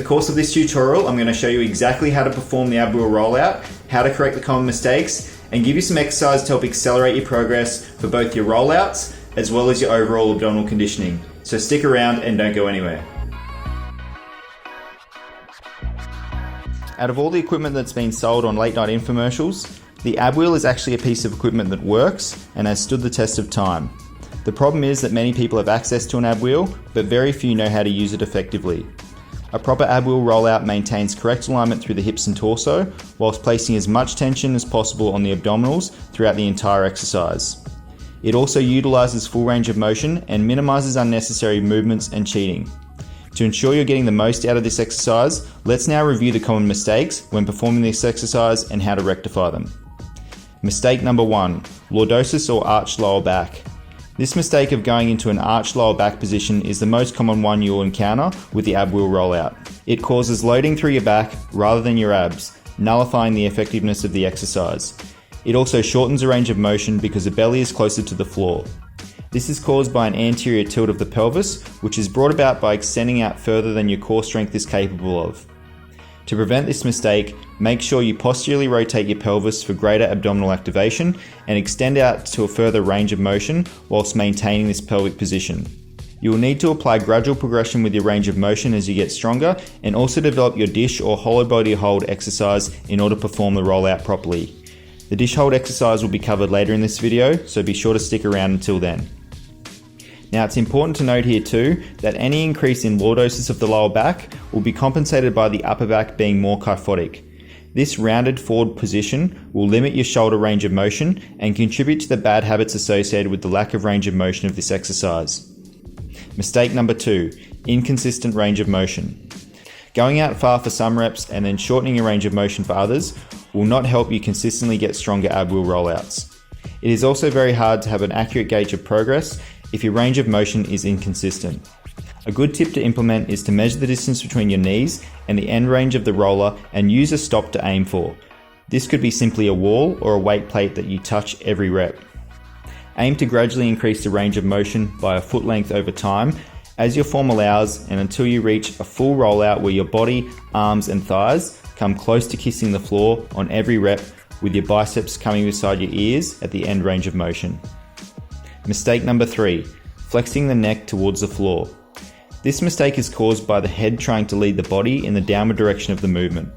In the course of this tutorial, I'm going to show you exactly how to perform the ab wheel rollout, how to correct the common mistakes, and give you some exercise to help accelerate your progress for both your rollouts as well as your overall abdominal conditioning. So stick around and don't go anywhere. Out of all the equipment that's been sold on late night infomercials, the ab wheel is actually a piece of equipment that works and has stood the test of time. The problem is that many people have access to an ab wheel, but very few know how to use it effectively. A proper ab wheel rollout maintains correct alignment through the hips and torso, whilst placing as much tension as possible on the abdominals throughout the entire exercise. It also utilises full range of motion and minimises unnecessary movements and cheating. To ensure you're getting the most out of this exercise, let's now review the common mistakes when performing this exercise and how to rectify them. Mistake number 1, lordosis or arched lower back. This mistake of going into an arched lower back position is the most common one you'll encounter with the ab wheel rollout. It causes loading through your back rather than your abs, nullifying the effectiveness of the exercise. It also shortens the range of motion because the belly is closer to the floor. This is caused by an anterior tilt of the pelvis, which is brought about by extending out further than your core strength is capable of. To prevent this mistake, make sure you posteriorly rotate your pelvis for greater abdominal activation and extend out to a further range of motion whilst maintaining this pelvic position. You will need to apply gradual progression with your range of motion as you get stronger, and also develop your dish or hollow body hold exercise in order to perform the rollout properly. The dish hold exercise will be covered later in this video, so be sure to stick around until then. Now, it's important to note here too that any increase in lordosis of the lower back will be compensated by the upper back being more kyphotic. This rounded forward position will limit your shoulder range of motion and contribute to the bad habits associated with the lack of range of motion of this exercise. Mistake number 2, inconsistent range of motion. Going out far for some reps and then shortening your range of motion for others will not help you consistently get stronger ab wheel rollouts. It is also very hard to have an accurate gauge of progress if your range of motion is inconsistent. A good tip to implement is to measure the distance between your knees and the end range of the roller and use a stop to aim for. This could be simply a wall or a weight plate that you touch every rep. Aim to gradually increase the range of motion by a foot length over time as your form allows, and until you reach a full rollout where your body, arms and thighs come close to kissing the floor on every rep, with your biceps coming beside your ears at the end range of motion. Mistake number 3, flexing the neck towards the floor. This mistake is caused by the head trying to lead the body in the downward direction of the movement.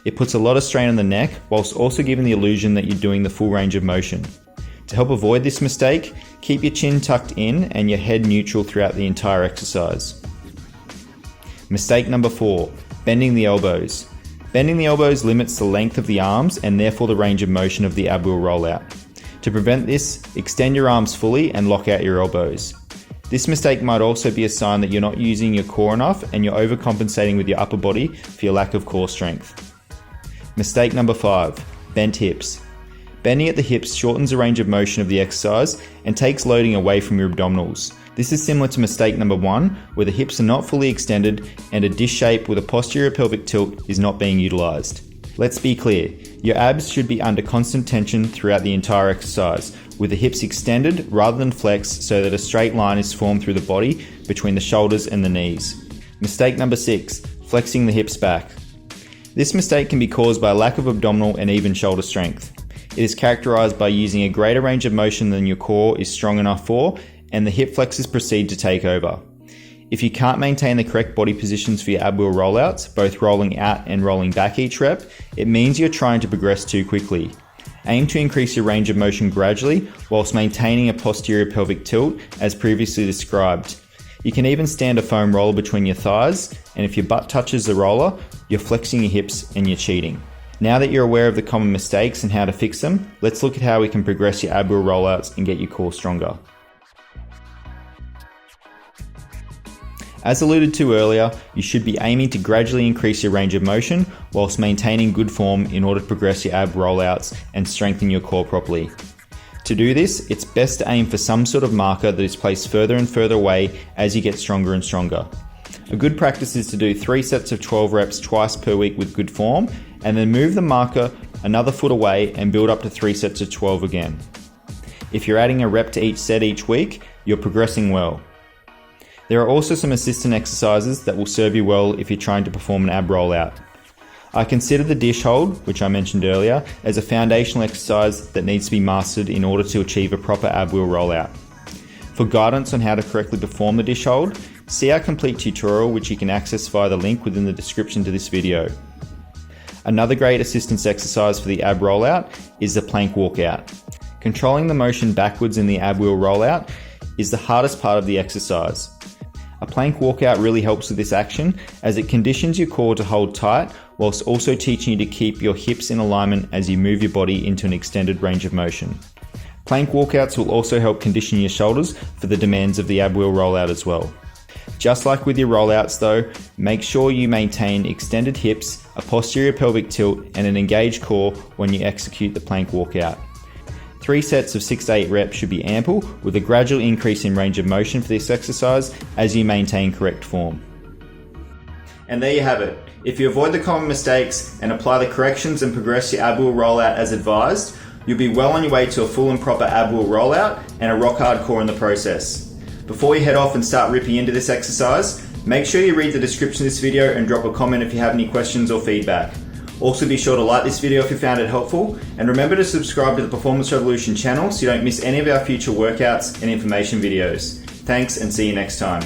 It puts a lot of strain on the neck whilst also giving the illusion that you're doing the full range of motion. To help avoid this mistake, keep your chin tucked in and your head neutral throughout the entire exercise. Mistake number 4, bending the elbows. Bending the elbows limits the length of the arms and therefore the range of motion of the ab wheel rollout. To prevent this, extend your arms fully and lock out your elbows. This mistake might also be a sign that you're not using your core enough and you're overcompensating with your upper body for your lack of core strength. Mistake number 5, bent hips. Bending at the hips shortens the range of motion of the exercise and takes loading away from your abdominals. This is similar to mistake number 1, where the hips are not fully extended and a dish shape with a posterior pelvic tilt is not being utilised. Let's be clear, your abs should be under constant tension throughout the entire exercise, with the hips extended rather than flexed so that a straight line is formed through the body between the shoulders and the knees. Mistake number 6, flexing the hips back. This mistake can be caused by a lack of abdominal and even shoulder strength. It is characterised by using a greater range of motion than your core is strong enough for, and the hip flexors proceed to take over. If you can't maintain the correct body positions for your ab wheel rollouts, both rolling out and rolling back each rep, it means you're trying to progress too quickly. Aim to increase your range of motion gradually whilst maintaining a posterior pelvic tilt as previously described. You can even stand a foam roller between your thighs, and if your butt touches the roller, you're flexing your hips and you're cheating. Now that you're aware of the common mistakes and how to fix them, let's look at how we can progress your ab wheel rollouts and get your core stronger. As alluded to earlier, you should be aiming to gradually increase your range of motion whilst maintaining good form in order to progress your ab rollouts and strengthen your core properly. To do this, it's best to aim for some sort of marker that is placed further and further away as you get stronger and stronger. A good practice is to do 3 sets of 12 reps twice per week with good form, and then move the marker another foot away and build up to 3 sets of 12 again. If you're adding a rep to each set each week, you're progressing well. There are also some assistant exercises that will serve you well if you're trying to perform an ab rollout. I consider the dish hold, which I mentioned earlier, as a foundational exercise that needs to be mastered in order to achieve a proper ab wheel rollout. For guidance on how to correctly perform the dish hold, see our complete tutorial which you can access via the link within the description to this video. Another great assistance exercise for the ab rollout is the plank walkout. Controlling the motion backwards in the ab wheel rollout is the hardest part of the exercise. A plank walkout really helps with this action as it conditions your core to hold tight whilst also teaching you to keep your hips in alignment as you move your body into an extended range of motion. Plank walkouts will also help condition your shoulders for the demands of the ab wheel rollout as well. Just like with your rollouts though, make sure you maintain extended hips, a posterior pelvic tilt and an engaged core when you execute the plank walkout. 3 sets of 6 to 8 reps should be ample, with a gradual increase in range of motion for this exercise as you maintain correct form. And there you have it. If you avoid the common mistakes and apply the corrections and progress your ab wheel rollout as advised, you'll be well on your way to a full and proper ab wheel rollout and a rock hard core in the process. Before you head off and start ripping into this exercise, make sure you read the description of this video and drop a comment if you have any questions or feedback. Also be sure to like this video if you found it helpful, and remember to subscribe to the Performance Revolution channel so you don't miss any of our future workouts and information videos. Thanks and see you next time.